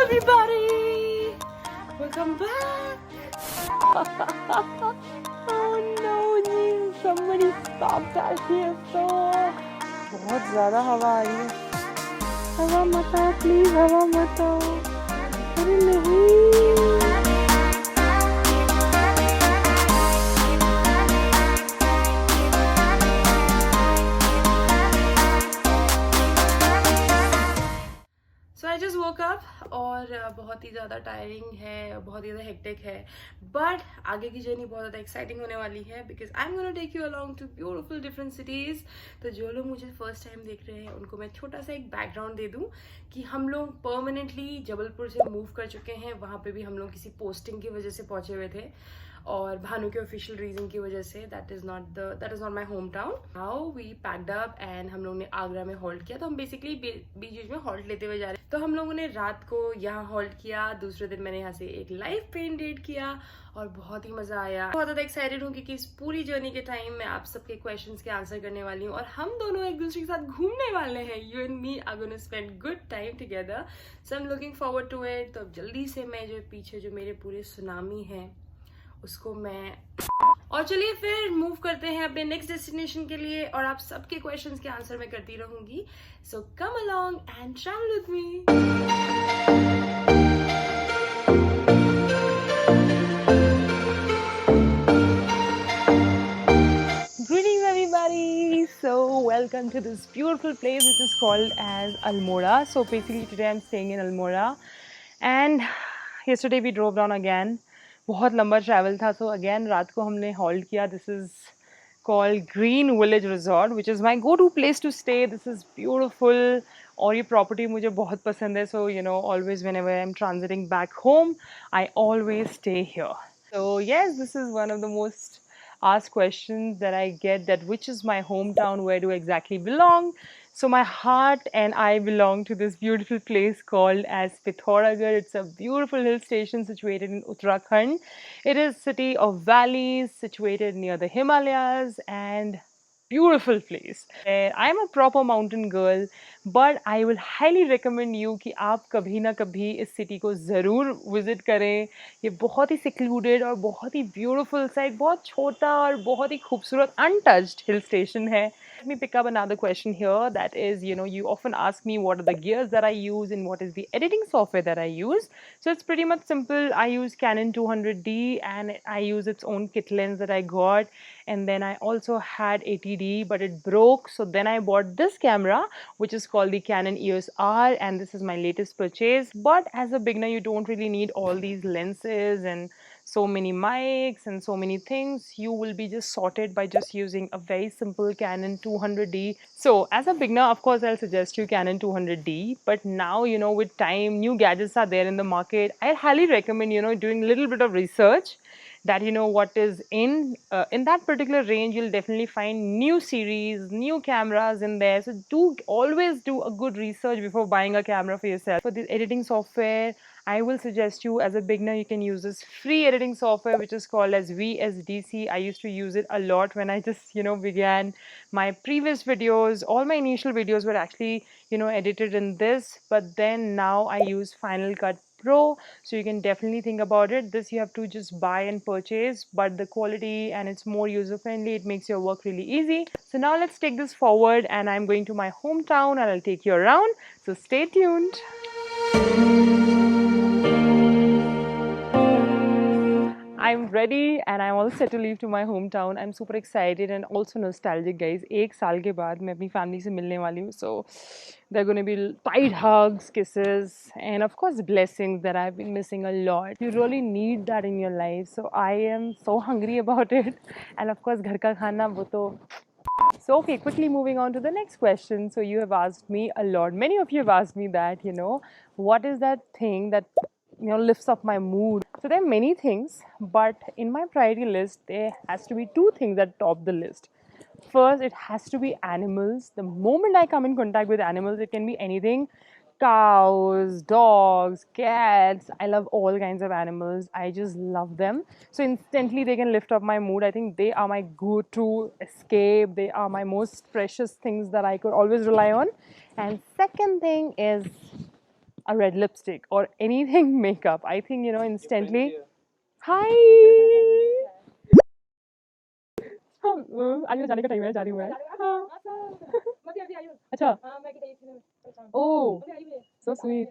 everybody! Welcome back! Oh no ji, somebody stop that here so बहुत ज़्यादा हवा आ रही है। हवा मत आओ प्लीज, हवा मत आओ। अरे नहीं। सो आई जस्ट वोक अप और बहुत ही ज़्यादा टायरिंग है, बहुत ही ज़्यादा हेक्टिक है, बट आगे की जर्नी बहुत ज़्यादा एक्साइटिंग होने वाली है because I am gonna take you along to beautiful different cities. तो जो लोग मुझे फर्स्ट टाइम देख रहे हैं उनको मैं छोटा सा एक बैकग्राउंड दे दूँ कि हम लोग परमानेंटली जबलपुर से मूव कर चुके हैं। वहाँ पे भी हम लोग किसी पोस्टिंग की वजह से पहुँचे हुए थे और भानु के ऑफिशियल रीजन की वजह से that is not my home town. How we packed up and हम लोगों ने आगरा में हॉल्ट किया। तो हम बेसिकली बीच बीच में हॉल्ट लेते हुए जा रहे हैं। तो हम लोगों ने रात को यहाँ हॉल्ट किया, दूसरे दिन मैंने यहाँ से एक लाइव पेन डेट किया और बहुत ही मजा आया। बहुत ज्यादा एक्साइटेड हूँ क्योंकि इस पूरी जर्नी के टाइम मैं आप सबके क्वेश्चंस के आंसर करने वाली हूँ और हम दोनों एक दूसरे के साथ घूमने वाले हैं। You and me are gonna spend good time together, so I am looking forward to it. तो अब जल्दी से मैं जो पीछे जो मेरे पूरे सुनामी है उसको मैं और चलिए फिर मूव करते हैं अपने नेक्स्ट डेस्टिनेशन के लिए और आप सबके क्वेश्चंस के आंसर मैं करती रहूंगी। So come along and travel with me. Greetings everybody! So welcome to this beautiful place which is called as Almora. So basically today I'm staying in Almora and yesterday we drove down again. बहुत लंबा travel था तो again रात को हमने halt किया। This is called green village resort which is my go to place to stay. This is beautiful और ये प्रॉपर्टी मुझे बहुत पसंद है। So you know always whenever I am transiting back home I always stay here. So yes, this is one of the most asked questions that I get, that which is my hometown, where do I exactly belong. So my heart and I belong to this beautiful place called as Pithoragarh. It's a beautiful hill station situated in Uttarakhand. It is city of valleys situated near the Himalayas and beautiful place. I'm a proper mountain girl, but I will highly recommend you कि आप कभी ना कभी इस city को ज़रूर visit करें। ये बहुत ही secluded और बहुत ही beautiful सा एक बहुत छोटा और बहुत ही खूबसूरत untouched hill station है। Let me pick up another question here, that is, you know, you often ask me what are the gears that I use and what is the editing software that I use. So it's pretty much simple. I use Canon 200D and I use its own kit lens that I got, and then I also had 80D but it broke, so then I bought this camera which is called the Canon EOS R, and this is my latest purchase. But as a beginner you don't really need all these lenses and so many mics and so many things. You will be just sorted by just using a very simple Canon 200D. So as a beginner, of course, I'll suggest you Canon 200D. But now, you know, with time, new gadgets are there in the market. I highly recommend, you know, doing a little bit of research, that you know what is in that particular range. You'll definitely find new series, new cameras in there. So do always do a good research before buying a camera for yourself. For the editing software, I will suggest you, as a beginner, you can use this free editing software which is called as VSDC. I used to use it a lot when I just, you know, began my previous videos. All my initial videos were actually, you know, edited in this, but then now I use Final Cut Pro. So you can definitely think about it. This you have to just buy and purchase, but the quality and it's more user friendly. It makes your work really easy. So now let's take this forward, and I'm going to my hometown and I'll take you around. So stay tuned. I'm ready and I'm all set to leave to my hometown. I'm super excited and also nostalgic, guys. एक साल के बाद मैं अपनी family से मिलने वाली हूँ. So there are going to be tight hugs, kisses, and of course blessings that I've been missing a lot. You really need that in your life. So I am so hungry about it. And of course घर का खाना वो तो. So okay, quickly moving on to the next question. So you have asked me a lot. Many of you have asked me that, you know, what is that thing that, you know, lifts up my mood. So there are many things, but in my priority list there has to be two things that top the list. First, it has to be animals. The moment I come in contact with animals, it can be anything: cows, dogs, cats. I love all kinds of animals. I just love them. So instantly they can lift up my mood. I think they are my go-to escape. They are my most precious things that I could always rely on. And second thing is a red lipstick or anything makeup, I think, instantly. Hi! आगे जाने का time है, जा रही हूँ मैं. हाँ. अच्छा. Oh, so sweet.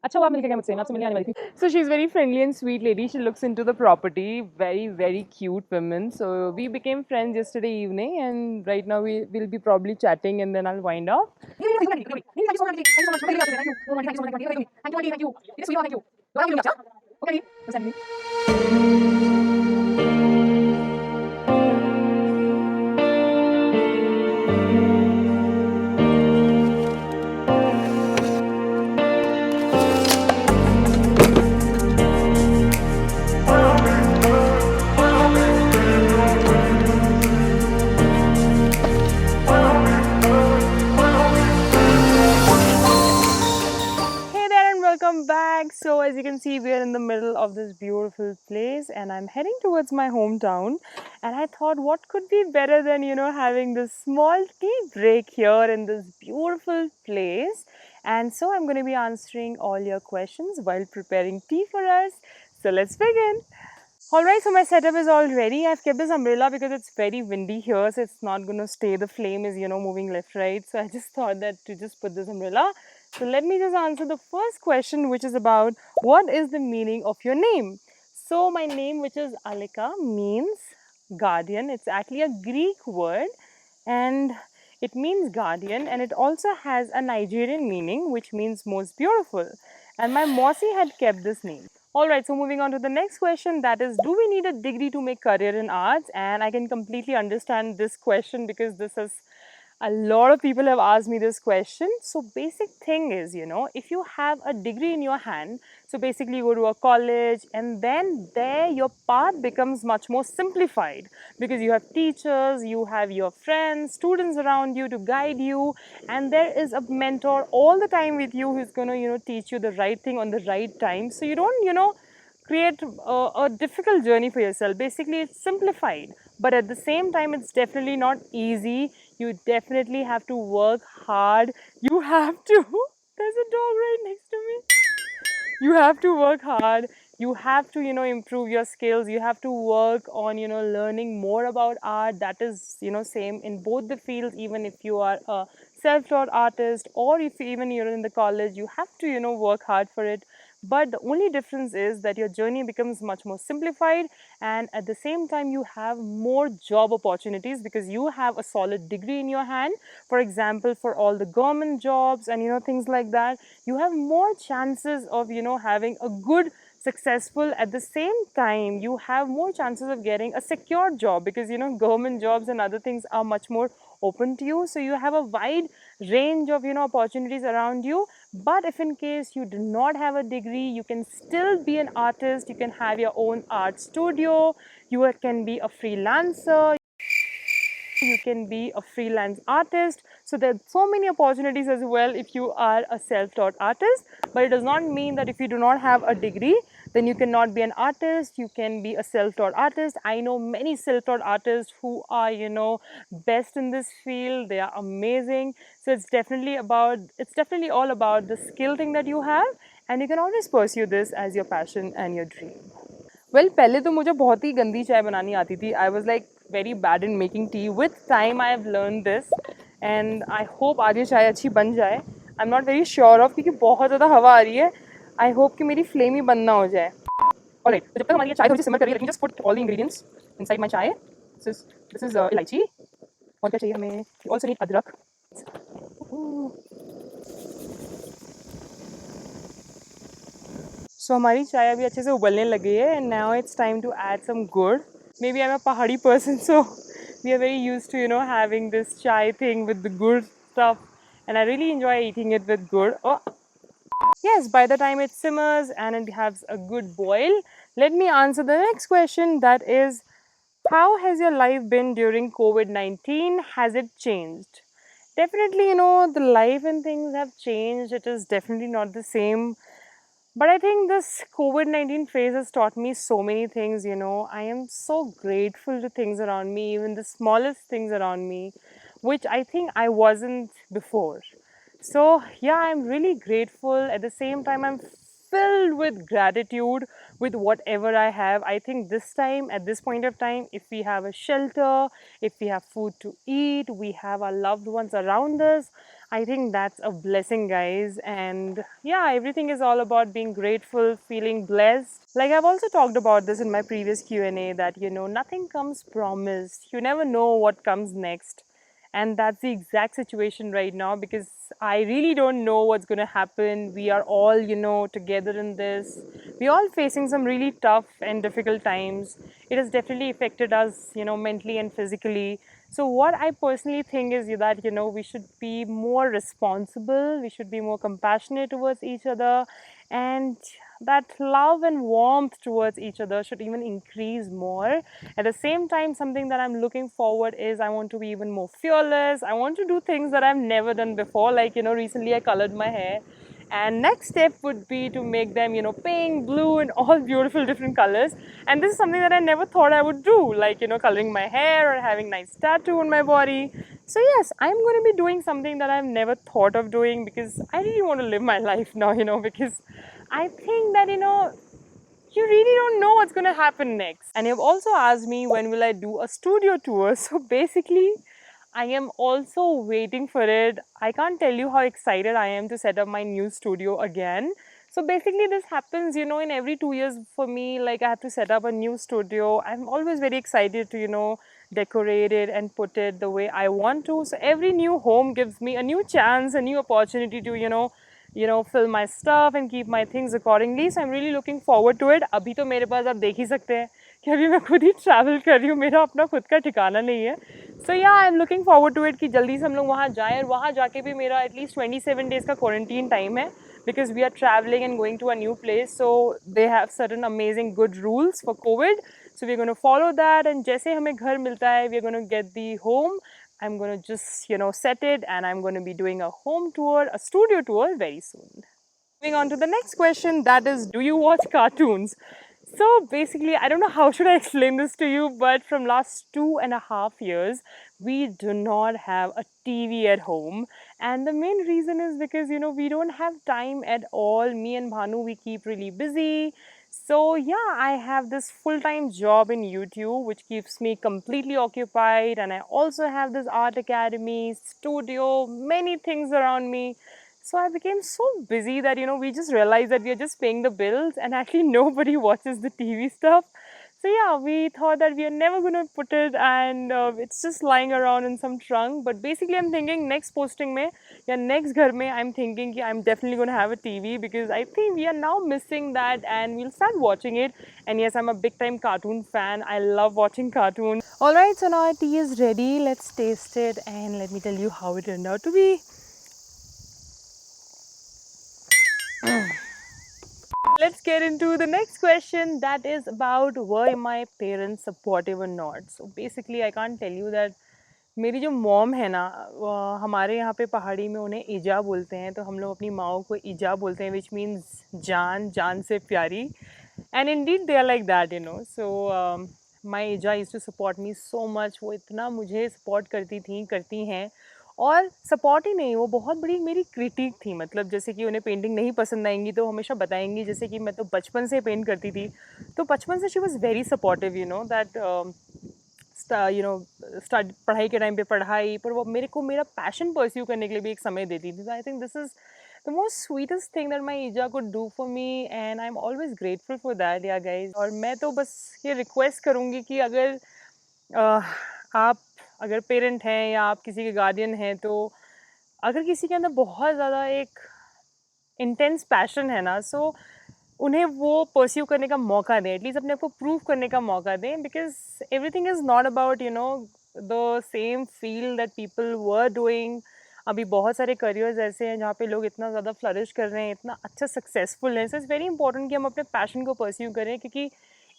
अच्छा हुआ आप मिल गए मुझसे, मैं आपसे मिलने आने वाली थी. So she's very friendly and sweet lady. She looks into the property. Very, very cute women. So we became friends yesterday evening, and right now we will be probably chatting, and then I'll wind up. Thank you so much. Thank you so much. Thank you so much. Thank you so much. Thank you. Thank you. It is sweet. Thank you. Okay. Send me. Hey there and welcome back. So as you can see, we are in the middle of this beautiful place and I'm heading towards my hometown, and I thought what could be better than having this small tea break here in this beautiful place. And so I'm going to be answering all your questions while preparing tea for us. So let's begin. Alright, so my setup is all ready. I've kept this umbrella because it's very windy here, so it's not going to stay. The flame is, moving left, right. So I just thought that to just put this umbrella. So let me just answer the first question, which is about what is the meaning of your name? So my name, which is Alika, means guardian. It's actually a Greek word, and it means guardian, and it also has a Nigerian meaning, which means most beautiful. And my Mossy had kept this name. Alright, so moving on to the next question, that is, do we need a degree to make career in arts? And I can completely understand this question because this is a lot of people have asked me this question. So basic thing is, if you have a degree in your hand, so basically you go to a college and then there your path becomes much more simplified because you have teachers, you have your friends, students around you to guide you, and there is a mentor all the time with you who's going to, teach you the right thing on the right time. So you don't, create a difficult journey for yourself. Basically, it's simplified, but at the same time, it's definitely not easy. You definitely have to work hard. You have to. There's a dog right next to me. You have to work hard. You have to, improve your skills. You have to work on, learning more about art. That is, same in both the fields. Even if you are a self-taught artist or if even you're in the college, you have to, work hard for it. But the only difference is that your journey becomes much more simplified, and at the same time you have more job opportunities because you have a solid degree in your hand. For example, for all the government jobs and things like that, you have more chances of having a good successful. At the same time, you have more chances of getting a secure job because government jobs and other things are much more open to you. So you have a wide range of opportunities around you. But if in case you do not have a degree, you can still be an artist. You can have your own art studio. You can be a freelancer. You can be a freelance artist. So there are so many opportunities as well if you are a self-taught artist. But it does not mean that if you do not have a degree, then you cannot be an artist. You can be a self-taught artist. I know many self-taught artists who are, best in this field. They are amazing. So it's definitely all about the skill thing that you have, and you can always pursue this as your passion and your dream. Well पहले तो मुझे बहुत ही गंदी चाय बनानी आती थी. I was like very bad in making tea. With time I have learn this and I hope आगे चाय अच्छी बन जाए. I am not very sure of क्योंकि बहुत ज़्यादा हवा आ रही है. आई होप कि मेरी फ्लेम ही बंद ना हो जाए. ऑलराइट, तो जब तक हमारी ये चाय थोड़ी सी सिमर करिए, let me just put all the ingredients inside my चाय. दिस इज इलायची. और क्या चाहिए हमें? वी आल्सो नीड अदरक. सो हमारी चाय अभी अच्छे से उबलने लगी है and now it's time to add some gur. Maybe I'm a Pahadi person, so we are very used to, having this chai thing with the gur stuff, and I really enjoy eating it with gur. Oh, yes, by the time it simmers and it has a good boil, let me answer the next question, that is, how has your life been during COVID-19? Has it changed? Definitely, the life and things have changed. It is definitely not the same. But I think this COVID-19 phase has taught me so many things, I am so grateful to things around me, even the smallest things around me, which I think I wasn't before. So, yeah, I'm really grateful. At the same time, I'm filled with gratitude with whatever I have. I think this time, at this point of time, if we have a shelter, if we have food to eat, we have our loved ones around us, I think that's a blessing, guys. And yeah, everything is all about being grateful, feeling blessed. Like I've also talked about this in my previous Q&A that, nothing comes promised. You never know what comes next. And that's the exact situation right now because I really don't know what's going to happen. We are all, together in this. We're all facing some really tough and difficult times. It has definitely affected us, mentally and physically. So, what I personally think is that, we should be more responsible, we should be more compassionate towards each other, and that love and warmth towards each other should even increase more. At the same time, something that I'm looking forward is I want to be even more fearless. I want to do things that I've never done before. Like, recently I colored my hair. And next step would be to make them, pink, blue, and all beautiful different colors. And this is something that I never thought I would do, like, coloring my hair or having nice tattoo on my body. So yes, I'm going to be doing something that I've never thought of doing because I really want to live my life now, because I think that, you really don't know what's going to happen next. And you've also asked me when will I do a studio tour. So basically, I am also waiting for it. I can't tell you how excited I am to set up my new studio again. So basically, this happens, in every 2 years for me. Like, I have to set up a new studio. I'm always very excited to, decorate it and put it the way I want to. So every new home gives me a new chance, a new opportunity to, fill my stuff and keep my things accordingly. So I'm really looking forward to it. अभी तो मेरे पास आप देख ही सकते हैं कि अभी मैं खुद ही ट्रैवल कर रही हूँ, मेरा अपना खुद का ठिकाना नहीं है. So yeah I am looking forward to it कि जल्दी से हम लोग वहाँ जाएँ और वहाँ जाके भी मेरा एटलीस्ट 27 डेज़ का क्वारंटीन टाइम है because we are traveling and going to a new place, so they have certain amazing good rules for COVID. So we're going to follow that, and जैसे हमें घर मिलता है, we're going to get the home. I'm going to just, set it, and I'm going to be doing a home tour, a studio tour very soon. Moving on to the next question, that is, do you watch cartoons? So basically, I don't know how should I explain this to you, but from last 2.5 years, we do not have a TV at home. And the main reason is because, we don't have time at all. Me and Bhanu, we keep really busy. So yeah, I have this full-time job in YouTube, which keeps me completely occupied. And I also have this art academy, studio, many things around me. So I became so busy that, we just realized that we are just paying the bills and actually nobody watches the TV stuff. So yeah, we thought that we are never going to put it, and it's just lying around in some trunk. But basically I'm thinking next posting mein, ya next ghar mein, I'm thinking ki I'm definitely going to have a TV because I think we are now missing that and we'll start watching it. And yes, I'm a big time cartoon fan. I love watching cartoons. Alright, so now our tea is ready. Let's taste it and let me tell you how it turned out to be. Let's get into the next question, that is about were my parents supportive or not. So basically I can't tell you that मेरी जो mom है ना, हमारे यहाँ पे पहाड़ी में उन्हें इजा बोलते हैं, तो हम लोग अपनी माओ को इजा बोलते हैं, विच मीन्स जान, जान से प्यारी. And indeed they are like that, so my ija used to support me so much. वो इतना मुझे सपोर्ट करती हैं. और सपोर्ट ही नहीं, वो बहुत बड़ी मेरी क्रिटिक थी. मतलब जैसे कि उन्हें पेंटिंग नहीं पसंद आएंगी तो हमेशा बताएंगी. जैसे कि मैं तो बचपन से पेंट करती थी, तो बचपन से she was very supportive, that start पढ़ाई के टाइम पे पढ़ाई पर वो मेरे को मेरा पैशन परस्यू करने के लिए भी एक समय देती थी. I think this is the most sweetest thing that my ija could do for me, and I am always grateful for that. Yeah guys, और मैं तो बस ये रिक्वेस्ट करूँगी कि अगर आप अगर पेरेंट हैं या आप किसी के गार्डियन हैं, तो अगर किसी के अंदर बहुत ज़्यादा एक इंटेंस पैशन है ना, सो उन्हें वो परस्यू करने का मौका दें, एटलीस्ट अपने आप को प्रूव करने का मौका दें. Because everything is not about the same field that people were doing. अभी बहुत सारे करियर्स ऐसे हैं जहाँ पे लोग इतना ज़्यादा फ्लरिश कर रहे हैं, इतना अच्छा सक्सेसफुल हैं. सो इट्स वेरी इंपॉर्टेंट कि हम अपने पैशन को परस्यू करें, क्योंकि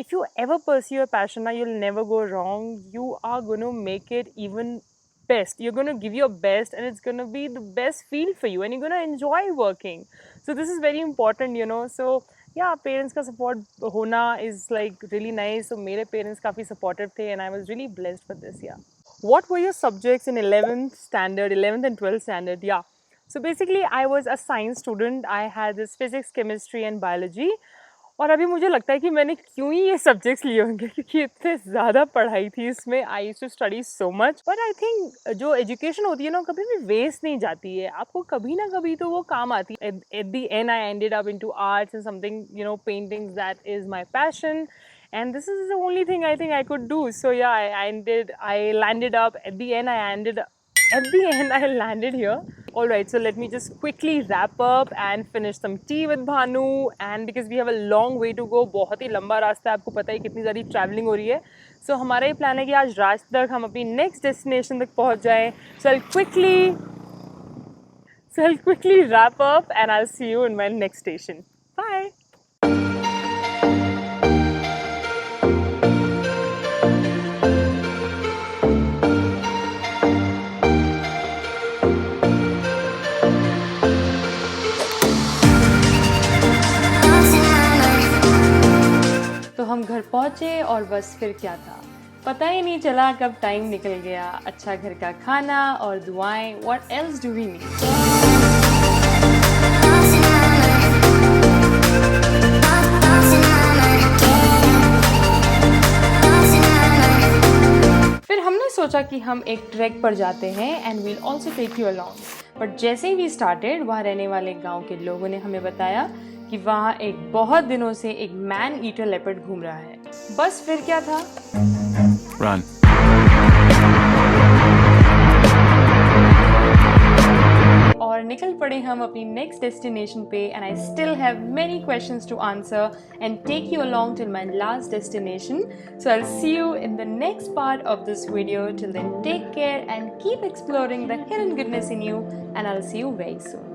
if you ever pursue a passion, you'll never go wrong. You are going to make it even best. You're going to give your best, and it's going to be the best field for you, and you're going to enjoy working. So this is very important, So yeah, parents का support होना is like really nice. So मेरे parents काफ़ी supportive थे, and I was really blessed for this. Yeah. What were your subjects in 11th standard, 11th and 12th standard? Yeah. So basically I was a science student. I had this physics, chemistry and biology. और अभी मुझे लगता है कि मैंने क्यों ही ये subjects लिए होंगे, क्योंकि इतने ज़्यादा पढ़ाई थी इसमें. I used to study so much. But I think जो एजुकेशन होती है ना, कभी भी वेस्ट नहीं जाती है. आपको कभी ना कभी तो वो काम आती है. At the and I ended up into arts and something, you know, paintings. That is my passion. And this is the only thing I think I could do. So yeah, I landed up at the end. I landed here. All right, so let me just quickly wrap up and finish some tea with Bhanu. And because we have a long way to go, बहुत ही लंबा रास्ता है, आपको पता है कितनी ज़्यादा travelling हो रही है. So हमारा ये प्लान है कि आज रात तक हम अपनी नेक्स्ट डेस्टिनेशन तक पहुँच जाएं. So I'll quickly wrap up and I'll see you in my next station. Bye. तो हम घर पहुँचे और बस फिर क्या था, पता ही नहीं चला कब टाइम निकल गया. अच्छा घर का खाना और दुआएं. What else do we need. फिर हमने सोचा कि हम एक ट्रैक पर जाते हैं and we'll also take you along. But जैसे ही वी स्टार्टेड, वहाँ रहने वाले गांव के लोगों ने हमें बताया कि वहाँ एक बहुत दिनों से एक मैन ईटर लेपर्ड घूम रहा है. बस फिर क्या था, Run. और निकल पड़े हम अपनी नेक्स्ट डेस्टिनेशन पे. And I still have many questions to answer and take you along till my last destination. So I will see you in the next part of this video. Till then take care and keep exploring the hidden goodness in you, and I will see you very soon.